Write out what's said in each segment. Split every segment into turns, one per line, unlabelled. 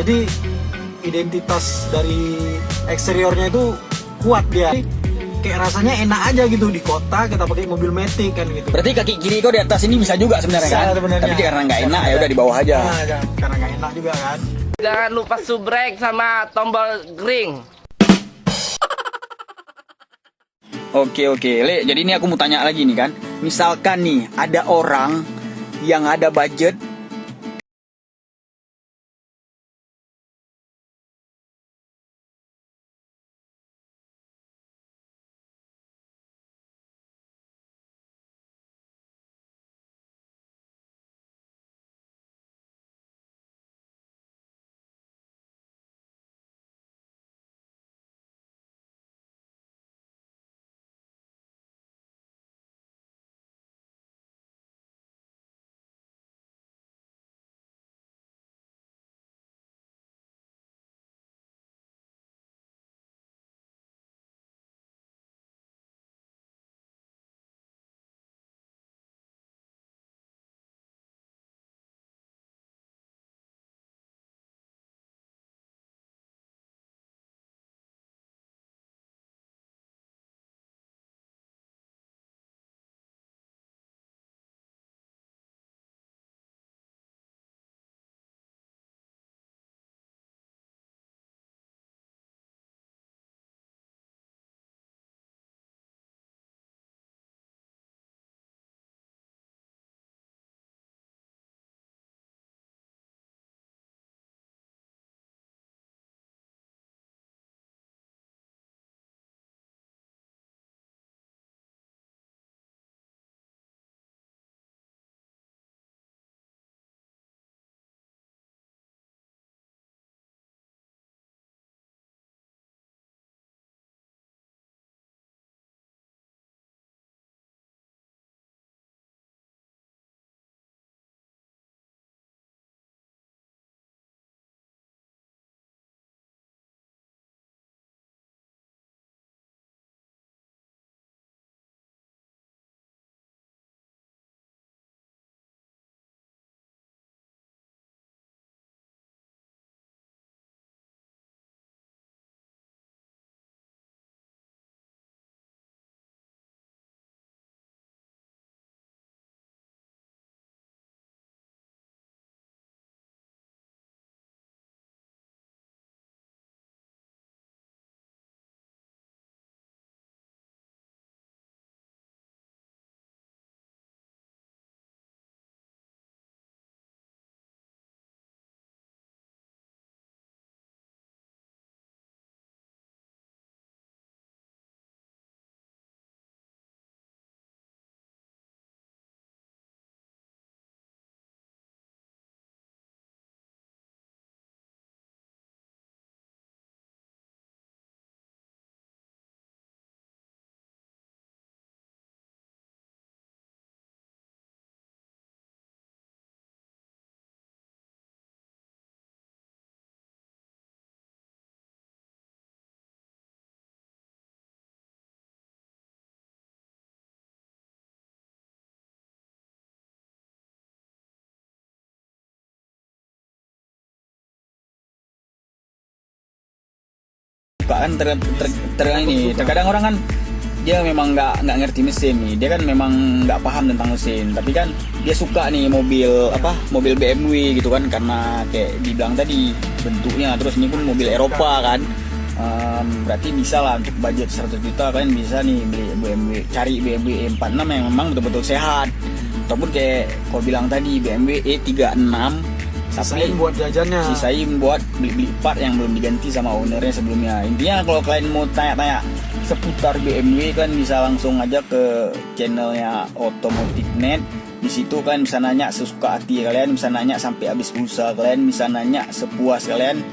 jadi identitas dari eksteriornya itu kuat dia. Kayak rasanya enak aja gitu di kota kita pakai mobil Matic kan gitu.
Berarti kaki kiri kau di atas ini bisa juga sebenarnya
Bisa
kan?
sebenarnya.
Tapi karena nggak enak ya udah di bawah aja.
Nah, karena nggak enak juga kan.
Jangan lupa subrek sama tombol ring.
Oke, Le. Jadi ini aku mau tanya lagi nih kan. Misalkan nih ada orang yang ada budget kan terkadang orang kan dia memang nggak ngerti mesin nih, dia kan memang nggak paham tentang mesin, tapi kan dia suka nih mobil BMW gitu kan, karena kayak dibilang tadi bentuknya, terus ini pun mobil Eropa kan. Berarti bisa lah untuk budget 100 juta kalian bisa nih beli BMW, cari BMW E46 yang memang betul-betul sehat, ataupun kayak kau bilang tadi BMW E36
Sisain buat jajannya.
sisain buat beli part yang belum diganti sama ownernya sebelumnya. Intinya kalau kalian mau tanya-tanya seputar BMW, kalian bisa langsung aja ke channelnya Otomotif Net. Di situ kalian bisa nanya sesuka hati kalian, bisa nanya sampai habis pulsa kalian, bisa nanya sepuas kalian.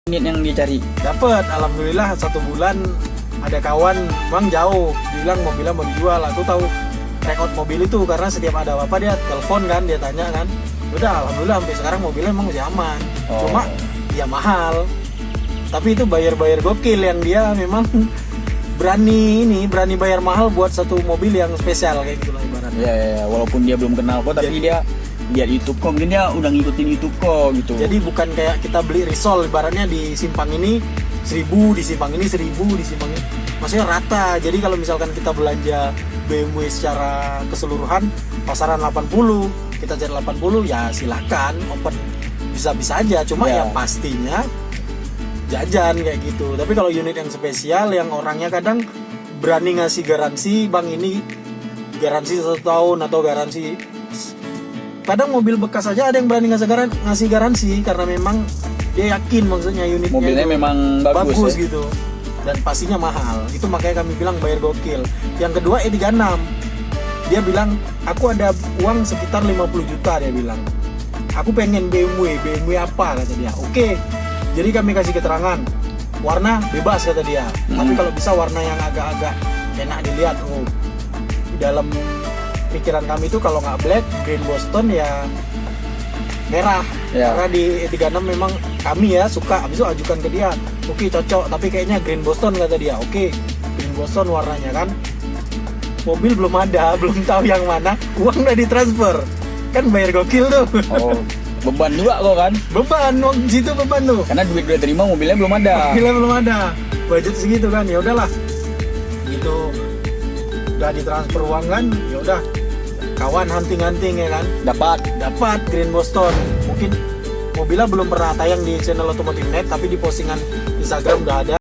unit yang dia cari.
Dapat, alhamdulillah 1 bulan. Ada kawan bang jauh, bilang mobilnya mau dijual. Aku tahu record mobil itu karena setiap ada apa-apa dia telepon kan, dia tanya kan. Udah, alhamdulillah sampai sekarang mobilnya emang masih aman. Cuma ya mahal. Tapi itu bayar-bayar gokil yang dia memang berani bayar mahal buat satu mobil yang spesial kayak gitu lah ibaratnya.
Ya, walaupun dia belum kenal kok, tapi dia lihat YouTube kok, mungkin dia udah ngikutin YouTube kok gitu.
Jadi bukan kayak kita beli risol ibaratnya di simpang ini 1.000, di simpang ini 1.000, di simpang ini. Maksudnya rata. Jadi kalau misalkan kita belanja BMW secara keseluruhan pasaran 80, kita cari 80 ya silakan open, bisa-bisa aja. Cuma yang pastinya jajan kayak gitu. Tapi kalau unit yang spesial yang orangnya kadang berani ngasih garansi, bang ini garansi 1 tahun atau garansi, kadang mobil bekas aja ada yang berani ngasih garansi karena memang dia yakin maksudnya unitnya
mobilnya
itu
memang bagus ya?
gitu, dan pastinya mahal. Itu makanya kami bilang bayar gokil. Yang kedua E36, dia bilang aku ada uang sekitar 50 juta, dia bilang aku pengen BMW apa kata dia. Oke, jadi kami kasih keterangan warna bebas kata dia. Tapi kalau bisa warna yang agak-agak enak dilihat. Oh, di dalam pikiran kami itu kalau nggak black, green Boston ya merah. Karena di E36 memang kami ya suka. Habis itu ajukan ke dia, oke cocok, tapi kayaknya green Boston kata dia. Oke, green Boston warnanya kan. Mobil belum ada, belum tahu yang mana, uang udah ditransfer. Kan bayar gokil tuh.
Oh, beban juga kok kan?
Beban, situ beban tuh.
Karena duit udah terima, mobilnya belum ada.
Mobilnya belum ada, budget segitu kan, ya udahlah. Gitu, udah ditransfer uang kan, ya udah. Kawan hunting ya kan, dapat green Boston. Mungkin mobilnya belum pernah tayang di channel Otomotif Net, tapi di postingan Instagram udah ada.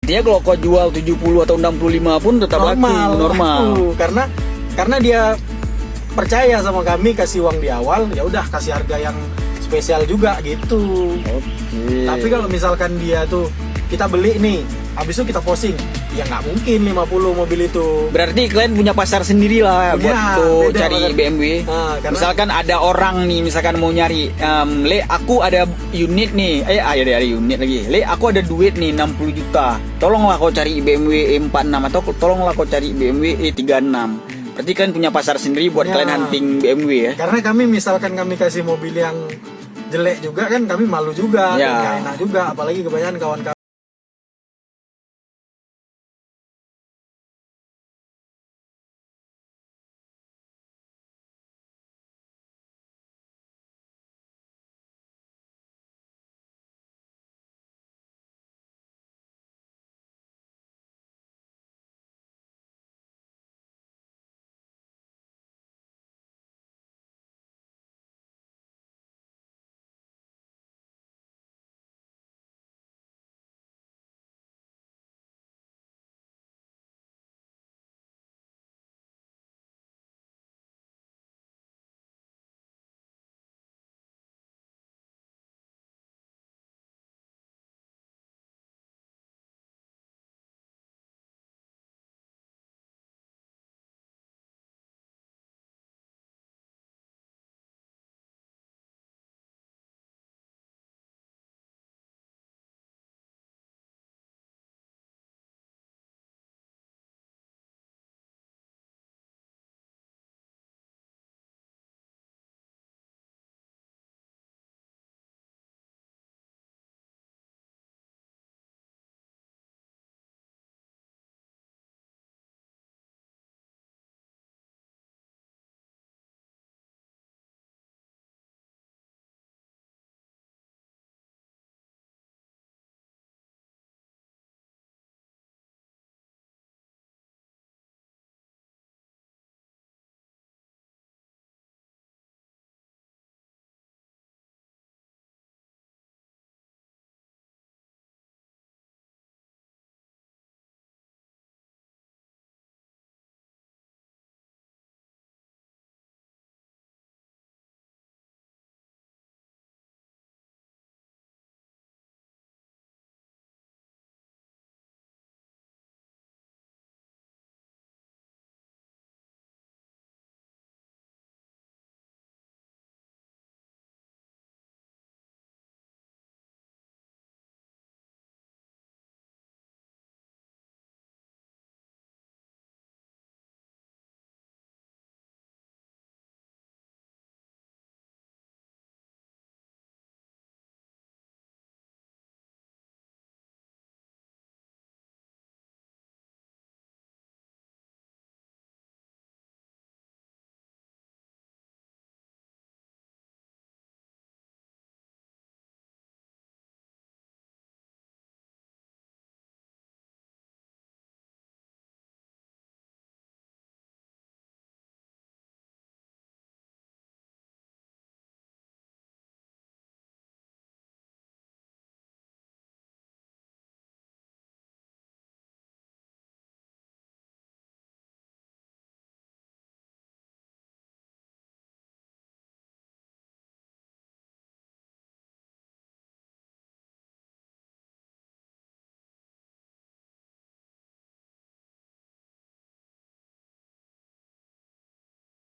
Dia kalau kau jual 70 atau 65 pun tetap normal.
Karena dia percaya sama kami, kasih uang di awal, ya udah kasih harga yang spesial juga gitu.
Oke.
Tapi kalau misalkan dia tuh kita beli nih, habis itu kita posting, ya nggak mungkin 50 mobil itu.
Berarti kalian punya pasar sendiri lah buat tuh cari BMW. Misalkan ada orang nih, misalkan mau nyari, Le, aku ada unit nih, ada unit lagi. Le, aku ada duit nih 60 juta. Tolonglah kau cari BMW E46 atau tolonglah kau cari BMW E36. Berarti kalian punya pasar sendiri buat kalian hunting BMW ya.
Karena kami misalkan kami kasih mobil yang jelek juga kan, kami malu juga, nggak enak juga, apalagi kebanyakan kawan-kawan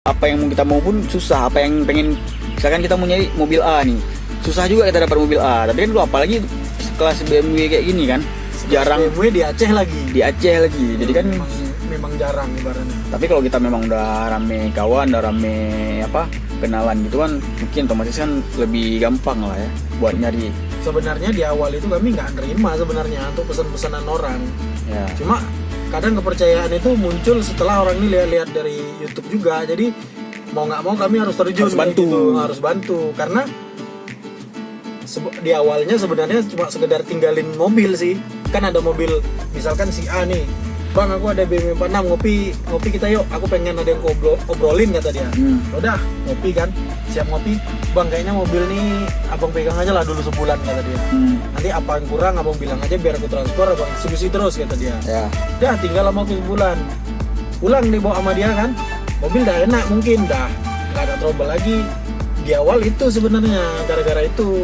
apa yang kita mau pun susah. Apa yang pengen, misalkan kita mau nyari mobil A nih, susah juga kita dapat mobil A. Tapi kan lu apalagi kelas BMW kayak gini kan, jarang.
BMW di Aceh lagi.
Di Aceh lagi, jadi kan.
Memang jarang ibaratnya.
Tapi kalau kita memang udah rame kawan, udah rame apa kenalan gitu kan, mungkin otomatis kan lebih gampang lah ya buat nyari.
Sebenarnya di awal itu kami nggak nerima sebenarnya untuk pesan-pesanan orang.
Ya.
Cuma kadang kepercayaan itu muncul setelah orang ini lihat-lihat dari YouTube juga. Jadi mau nggak mau kami harus terjun,
Harus bantu.
gitu. Harus bantu karena di awalnya sebenarnya cuma sekedar tinggalin mobil sih. Kan ada mobil, misalkan si A nih, bang aku ada BMW 46 ngopi kita yuk, aku pengen ada yang obrolin kata dia. Udah ngopi kan, siap ngopi, bang kayaknya mobil nih abang pegang aja lah dulu sebulan kata dia. Nanti apa yang kurang abang bilang aja biar aku transfer, abang eksekusi terus kata dia.
Ya.
Dah tinggal sama aku sebulan, pulang dibawa sama dia kan, mobil dah enak mungkin, dah nggak ada trouble lagi. Di awal itu sebenarnya gara-gara itu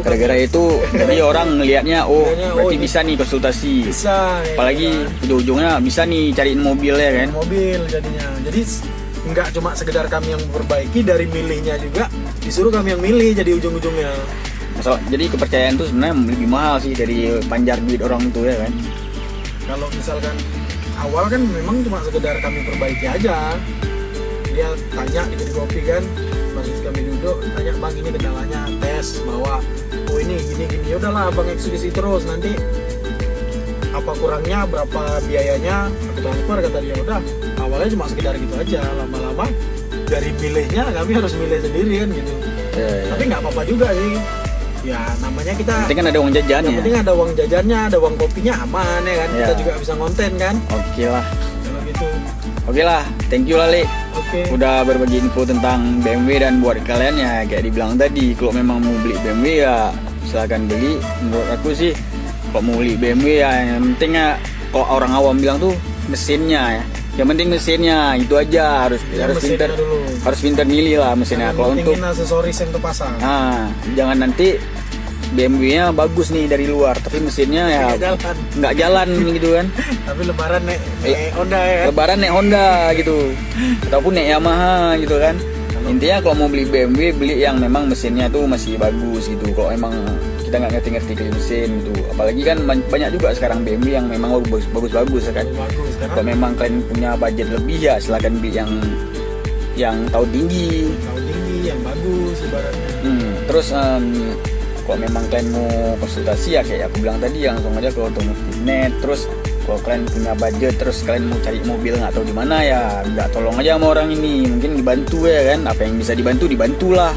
Jadi orang ngelihatnya berarti
ini
bisa nih konsultasi.
bisa ya,
Apalagi
kan?
ujung-ujungnya bisa nih cariin mobil ya kan.
Mobil jadinya. Jadi nggak cuma sekedar kami yang memperbaiki, dari milihnya juga disuruh kami yang milih jadi ujung-ujungnya.
Jadi kepercayaan tuh sebenarnya lebih mahal sih dari panjar duit orang itu ya kan.
Kalau misalkan awal kan memang cuma sekedar kami perbaiki aja. Dia tanya di kedai kopi kan, pas kami duduk tanya, bang ini kendalanya, tes bawa, oh ini gini, udahlah abang eksekusi terus, nanti apa kurangnya berapa biayanya aku transfer kata dia. Udah awalnya cuma sekedar gitu aja, lama-lama dari milihnya kami harus milih sendiri kan gitu.
Ya.
Tapi nggak apa-apa juga sih, ya namanya kita
Penting kan ada uang jajannya.
yang penting ada uang jajannya, ada uang kopinya, aman ya kan. Kita
Ya.
juga bisa konten kan
Oke lah.
kalau gitu.
Oke lah, thank you lah Le.
Oke.
Udah berbagi info tentang BMW, dan buat kalian ya kayak dibilang tadi, kalau memang mau beli BMW ya silakan beli. Menurut aku sih kalau mau beli BMW ya yang penting ya, kalau orang awam bilang tuh mesinnya ya. Yang penting mesinnya itu aja, harus
Mesinnya
pintar,
dulu.
harus pintar milih lah mesinnya.
Yang
Kalau untuk
pentingin aksesoris yang terpasang.
jangan nanti BMW-nya bagus nih dari luar tapi mesinnya ya nggak jalan gitu kan.
Tapi lebaran nek Honda ya.
Lebaran naik Honda gitu, ataupun naik Yamaha gitu kan. Intinya kalau mau beli BMW, beli yang memang mesinnya tuh masih bagus gitu. Kalau emang kita nggak ngerti ke mesin gitu, apalagi kan banyak juga sekarang BMW yang memang bagus kan.
Bagus
Kalau
karena
memang kalian punya budget lebih ya silakan beli yang tahun tinggi.
tahun tinggi yang bagus ibaratnya.
Terus kalau memang kalian mau konsultasi ya kayak aku bilang tadi, langsung aja ke Otomotif.net. Terus kalau kalian punya budget, terus kalian mau cari mobil nggak tahu di mana ya, nggak, tolong aja sama orang ini, mungkin dibantu ya kan. Apa yang bisa dibantulah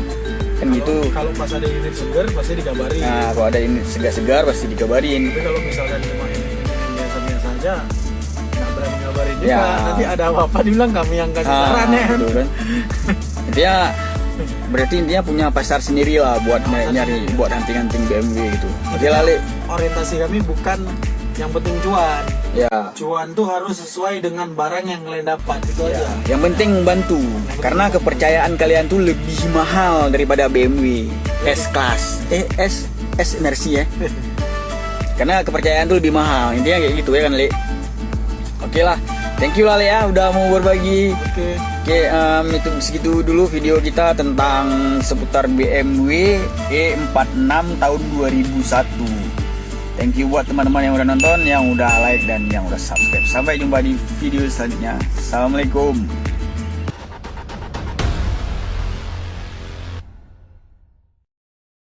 kan gitu.
Kalau pas ada unit segar pasti dikabarin.
Nah kalau ada ini segar-segar pasti dikabarin.
Tapi kalau misalkan cuma yang biasa-biasa aja nggak berani ngabarin juga.
Ya.
Nanti ada apa-apa dibilang kami yang kasih saran ya.
Gitu kan. Intinya punya pasar sendiri lah buat nyari buat hunting BMW gitu. Oke lah Le.
Orientasi kami bukan yang penting cuan.
Ya.
Cuan tuh harus sesuai dengan barang yang kalian dapat itu
Ya,
aja.
yang penting membantu, karena kepercayaan kalian tuh lebih mahal daripada BMW S-Class, S Mercy ya. Karena kepercayaan tuh lebih mahal, intinya kayak gitu ya kan Le. Oke lah, thank you lah Le ya, udah mau berbagi. Oke, itu segitu dulu video kita tentang seputar BMW E46 tahun 2001. Thank you buat teman-teman yang udah nonton, yang udah like, dan yang udah subscribe. Sampai jumpa di video selanjutnya. Assalamualaikum.